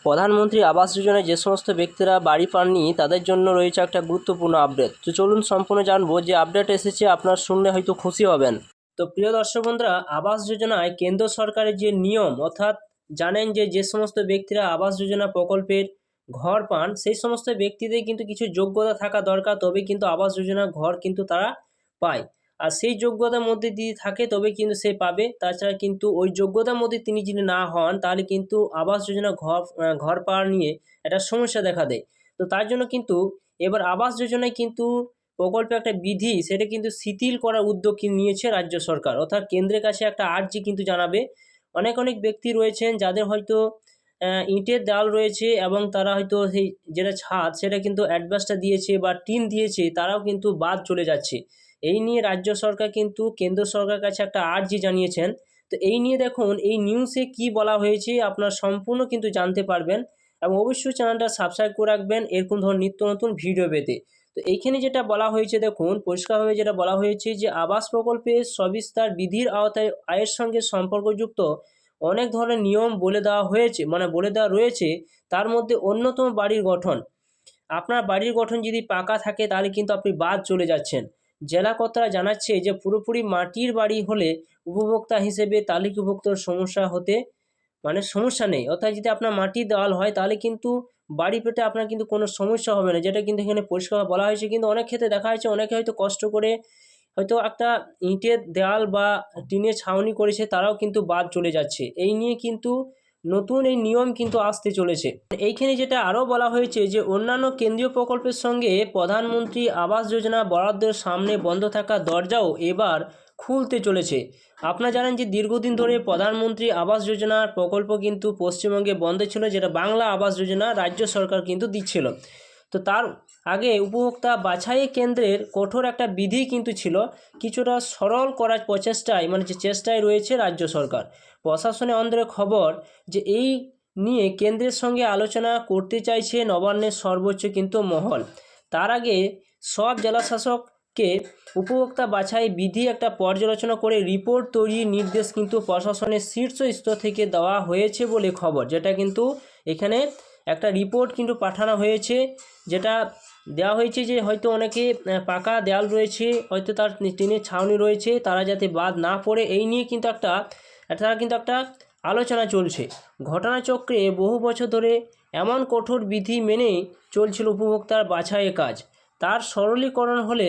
প্রধানমন্ত্রী আবাস যোজনায় যে সমস্ত ব্যক্তিরা বাড়ি পাননি তাদের জন্য রয়েছে একটা গুরুত্বপূর্ণ আপডেট। তো চলুন সম্পূর্ণ জানবো যে আপডেট এসেছে, আপনার শুনলে হয়তো খুশি হবেন। তো প্রিয় দর্শক বন্ধুরা, আবাস যোজনায় কেন্দ্র সরকারের যে নিয়ম, অর্থাৎ জানেন যে যে সমস্ত ব্যক্তিরা আবাস যোজনা প্রকল্পের ঘর পান সেই সমস্ত ব্যক্তিদের কিন্তু কিছু যোগ্যতা থাকা দরকার, তবে কিন্তু আবাস যোজনা ঘর কিন্তু তারা পায়। আর সেই যোগ্যতার মধ্যে যদি থাকে তবে কিন্তু সে পাবে, তাছাড়া কিন্তু ওই যোগ্যতার মধ্যে তিনি যদি না হন তাহলে কিন্তু আবাস যোজনা ঘর পাওয়া নিয়ে একটা সমস্যা দেখা দেয়। তো তার জন্য কিন্তু এবার আবাস যোজনায় কিন্তু প্রকল্পে একটা বিধি সেটা কিন্তু শিথিল করার উদ্যোগ নিয়েছে রাজ্য সরকার, অর্থাৎ কেন্দ্রের কাছে একটা আর্জি কিন্তু জানাবে। অনেক অনেক ব্যক্তি রয়েছেন যাদের হয়তো ইটের দেওয়াল রয়েছে এবং তারা হয়তো সেই যেটা ছাদ সেটা কিন্তু অ্যাডভাস্টার দিয়েছে বা টিন দিয়েছে, তারাও কিন্তু বাদ চলে যাচ্ছে। এই নিয়ে রাজ্য সরকার কিন্তু কেন্দ্র সরকারের কাছে একটা আর্জি জানিয়েছেন। তো এই নিয়ে দেখুন এই নিউজে কি বলা হয়েছে আপনারা সম্পূর্ণ কিন্তু জানতে পারবেন, এবং অবশ্যই চ্যানেলটা সাবস্ক্রাইব করে রাখবেন এরকম ধরনের নিত্য নতুন ভিডিও পেতে। তো এইখানে যেটা বলা হয়েছে দেখুন পরিষ্কারভাবে যেটা বলা হয়েছে যে আবাস প্রকল্পের সবিস্তার বিধির আওতায় আয়ের সঙ্গে সম্পর্কযুক্ত অনেক ধরনের নিয়ম বলে দেওয়া হয়েছে, মানে বলে দেওয়া রয়েছে। তার মধ্যে অন্যতম বাড়ির গঠন। আপনার বাড়ির গঠন যদি পাকা থাকে তাহলে কিন্তু আপনি বাদ চলে যাচ্ছেন। জেলা কর্তারা জানাচ্ছে যে পুরোপুরি মাটির বাড়ি হলে উপভোক্তা হিসেবে তালিকাভুক্ত সমস্যা হতে মানে সমস্যা নেই, অর্থাৎ যদি আপনার মাটির দেওয়াল হয় তাহলে কিন্তু বাড়ি পেতে আপনার কিন্তু কোনো সমস্যা হবে না, যেটা কিন্তু এখানে পরিষ্কার বলা হয়েছে। কিন্তু অনেক ক্ষেত্রে দেখা যাচ্ছে অনেকে হয়তো কষ্ট করে হয়তো একটা ইটের দেওয়াল বা টিনের ছাউনি করেছে, তারাও কিন্তু বাদ চলে যাচ্ছে। এই নিয়ে কিন্তু নতুন এই নিয়ম কিন্তু আসতে চলেছে। এইখানে যেটা আরও বলা হয়েছে যে অন্যান্য কেন্দ্রীয় প্রকল্পের সঙ্গে প্রধানমন্ত্রী আবাস যোজনা বরাদ্দের সামনে বন্ধ থাকা দরজাও এবার খুলতে চলেছে। আপনারা জানেন যে দীর্ঘদিন ধরে প্রধানমন্ত্রী আবাস যোজনার প্রকল্প কিন্তু পশ্চিমবঙ্গে বন্ধ ছিল, যেটা বাংলা আবাস যোজনা রাজ্য সরকার কিন্তু দিচ্ছিল। তো তার আগে উপভোক্তা বাছাই কেন্দ্রের কঠোর একটা বিধি কিন্তু ছিল, কিছুটা সরল করার প্রচেষ্টায় মানে যে চেষ্টায় রয়েছে রাজ্য সরকার। প্রশাসনের অন্দরের খবর যে এই নিয়ে কেন্দ্রের সঙ্গে আলোচনা করতে চাইছে নবান্নের সর্বোচ্চ কিন্তু মহল। তার আগে সব জেলাশাসককে উপভোক্তা বাছাই বিধি একটা পর্যালোচনা করে রিপোর্ট তৈরির নির্দেশ কিন্তু প্রশাসনের শীর্ষ স্তর থেকে দেওয়া হয়েছে বলে খবর, যেটা কিন্তু এখানে একটা রিপোর্ট কিন্তু পাঠানো হয়েছে, যেটা দেওয়া হয়েছে যে হয়তো অনেকে পাকা দেয়াল রয়েছে, হয়তো তার টিনের ছাউনি রয়েছে, তারা যাতে বাদ না পড়ে এই নিয়ে কিন্তু একটা আলোচনা চলছে। ঘটনাচক্রে বহু বছর ধরে এমন কঠোর বিধি মেনে চলছিল উপভোক্তার বাছাইয়ের কাজ, তার সরলীকরণ হলে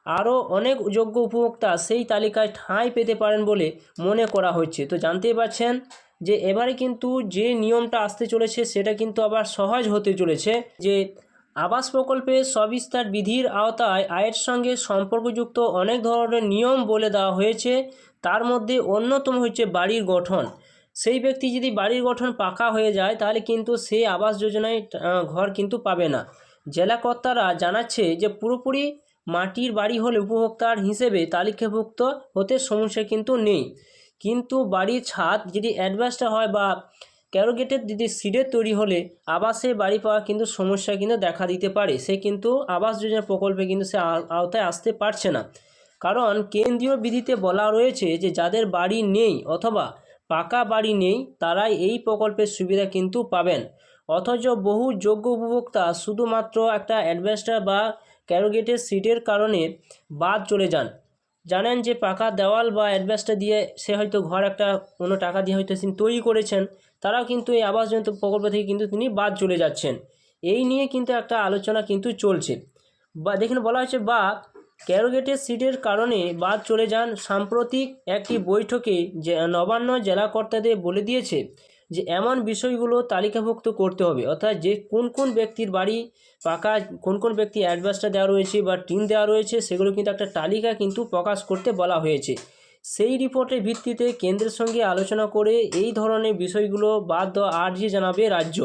আরও অনেক যোগ্য উপভোক্তা সেই তালিকায় ঠাঁই পেতে পারেন বলে মনে করা হচ্ছে। তো জানতেই পারছেন যে এবারে কিন্তু যে নিয়মটা আসতে চলেছে সেটা কিন্তু আবার সহজ হতে চলেছে, যে আবাস প্রকল্পের সবিস্তার বিধির আওতায় আয়ের সঙ্গে সম্পর্কযুক্ত অনেক ধরনের নিয়ম বলে দেওয়া হয়েছে। তার মধ্যে অন্যতম হচ্ছে বাড়ির গঠন। সেই ব্যক্তি যদি বাড়ির গঠন পাকা হয়ে যায় তাহলে কিন্তু সে আবাস যোজনায় ঘর কিন্তু পাবে না। জেলা কর্তারা জানাচ্ছে যে পুরোপুরি মাটির বাড়ি হলে উপভোক্তার হিসেবে তালিকাভুক্ত হতে সমস্যা কিন্তু নেই, কিন্তু বাড়ির ছাদ যদি অ্যাডভাস্টার হয় বা ক্যারোগেটের যদি সিডের তৈরি হলে আবাসে বাড়ি পাওয়া কিন্তু সমস্যা কিন্তু দেখা দিতে পারে, সে কিন্তু আবাস যোজনা প্রকল্পে কিন্তু সে আওতায় আসতে পারছে না। কারণ কেন্দ্রীয় বিধিতে বলা রয়েছে যে যাদের বাড়ি নেই অথবা পাকা বাড়ি নেই তারাই এই প্রকল্পের সুবিধা কিন্তু পাবেন। অথচ বহু যোগ্য উপভোক্তা শুধুমাত্র একটা অ্যাডভাস্টার বা ক্যারোগেটের সিটের কারণে বাদ চলে যান। জানেন যে পাকা দেওয়াল বা অ্যাডভাস্টার দিয়ে সে হয়তো ঘর একটা কোনো টাকা দিয়ে হয়তো তিনি তৈরি করেছেন, তারাও কিন্তু এই আবাস যোজনা প্রকল্প থেকে কিন্তু তিনি বাদ চলে যাচ্ছেন। এই নিয়ে কিন্তু একটা আলোচনা কিন্তু চলছে। বা দেখুন বলা হয়েছে বা ক্যারোগেটের সিটের কারণে বাদ চলে যান। সাম্প্রতিক একটি বৈঠকে যে নবান্ন জেলা কর্তাদের বলে দিয়েছে যে এমন বিষয়গুলো তালিকাভুক্ত করতে হবে, অর্থাৎ যে কোন কোন ব্যক্তির বাড়ি পাকা, কোন কোন ব্যক্তি অ্যাডভাস্টার দেওয়া রয়েছে বা টিন দেওয়া রয়েছে, সেগুলো কিন্তু একটা তালিকা কিন্তু প্রকাশ করতে বলা হয়েছে। সেই রিপোর্টের ভিত্তিতে কেন্দ্রের সঙ্গে আলোচনা করে এই ধরনের বিষয়গুলো বাদ দেওয়া আর্জি জানাবে রাজ্য,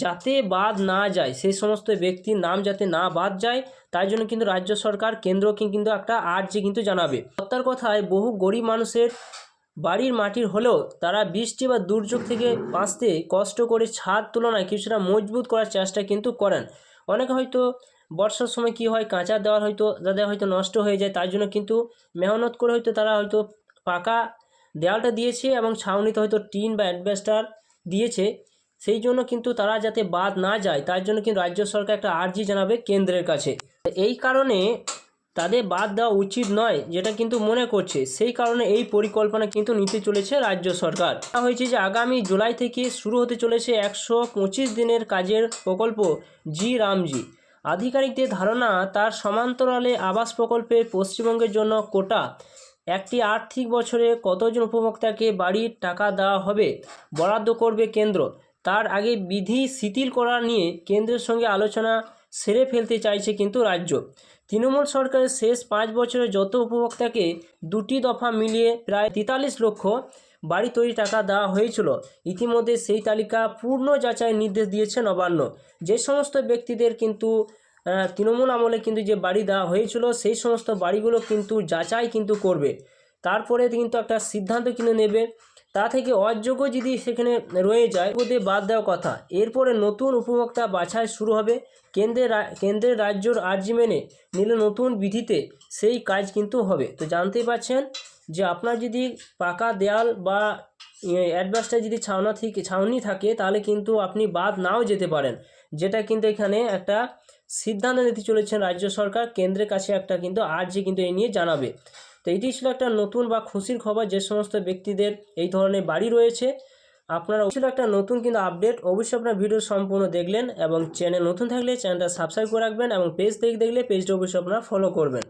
যাতে বাদ না যায়, সেই সমস্ত ব্যক্তির নাম যাতে না বাদ যায় তাই জন্য কিন্তু রাজ্য সরকার কেন্দ্রকে কিন্তু একটা আর্জি কিন্তু জানাবে। সত্যার কথায় বহু গরিব মানুষের বাড়ির মাটির হলেও তারা বৃষ্টি বা দুর্যোগ থেকে বাঁচতে কষ্ট করে ছাদ তুলনায় কিছুটা মজবুত করার চেষ্টা কিন্তু করেন। অনেকে হয়তো বর্ষার সময় কি হয় কাঁচা দেওয়াল হয়তো তাদের হয়তো নষ্ট হয়ে যায়, তাই জন্য কিন্তু মেহনত করে হয়তো তারা হয়তো পাকা দেওয়ালটা দিয়েছে এবং ছাউনিতে হয়তো টিন বা অ্যাডভেস্টার দিয়েছে। সেই জন্য কিন্তু তারা যাতে বাদ না যায় তার জন্য কিন্তু রাজ্য সরকার একটা আর্জি জানাবে কেন্দ্রের কাছে। এই কারণে তাদের বাদ দেওয়া উচিত নয় যেটা কিন্তু মনে করছে, সেই কারণে এই পরিকল্পনা কিন্তু নিতে চলেছে রাজ্য সরকার। হয়েছে যে আগামী জুলাই থেকে শুরু হতে চলেছে 125 দিনের কাজের প্রকল্প জি রামজি। আধিকারিকদের ধারণা তার সমান্তরালে আবাস প্রকল্পে পশ্চিমবঙ্গের জন্য কোটা একটি আর্থিক বছরে কতজন উপভোক্তাকে বাড়ির টাকা দেওয়া হবে বরাদ্দ করবে কেন্দ্র, তার আগে বিধি শিথিল করা নিয়ে কেন্দ্রের সঙ্গে আলোচনা সেরে ফেলতে চাইছে কিন্তু রাজ্য। তৃণমূল সরকারের শেষ 5 বছরে যত উপভোক্তাকে দুটি দফা মিলিয়ে প্রায় 43 লক্ষ বাড়ি তৈরি টাকা দেওয়া হয়েছিল, ইতিমধ্যে সেই তালিকা পূর্ণ যাচাইয়ের নির্দেশ দিয়েছে নবান্ন। যে সমস্ত ব্যক্তিদের কিন্তু তৃণমূল আমলে কিন্তু যে বাড়ি দেওয়া হয়েছিল সেই সমস্ত বাড়িগুলো কিন্তু যাচাই কিন্তু করবে, তারপরে কিন্তু একটা সিদ্ধান্ত কিন্তু নেবে। তা থেকে অযোগ্য যদি সেখানে রয়ে যায় ওদের বাদ দেওয়ার কথা, এরপরে নতুন উপভোক্তা বাছাই শুরু হবে। কেন্দ্রের রাজ্যর আর্জি মেনে নিলে নতুন বিধিতে সেই কাজ কিন্তু হবে। তো জানতেই পারছেন যে আপনার যদি পাকা দেয়াল বা অ্যাডভাস্টার যদি ছাউনি থাকে তাহলে কিন্তু আপনি বাদ নাও যেতে পারেন, যেটা কিন্তু এখানে একটা সিদ্ধান্ত নিতে চলেছেন রাজ্য সরকার। কেন্দ্রের কাছে একটা কিন্তু আর্জি কিন্তু এই নিয়ে জানাবে। তো এটি ছিল একটা নতুন বা খুশির খবর যে সমস্ত ব্যক্তিদের এই ধরনের বাড়ি রয়েছে। আপনারা ছিল একটা নতুন কিন্তু আপডেট, অবশ্যই আপনার ভিডিও সম্পূর্ণ দেখলেন এবং চ্যানেল নতুন থাকলে চ্যানেলটা সাবস্ক্রাইব করে রাখবেন এবং পেজ দেখলে পেজটা অবশ্যই আপনারা ফলো করবেন।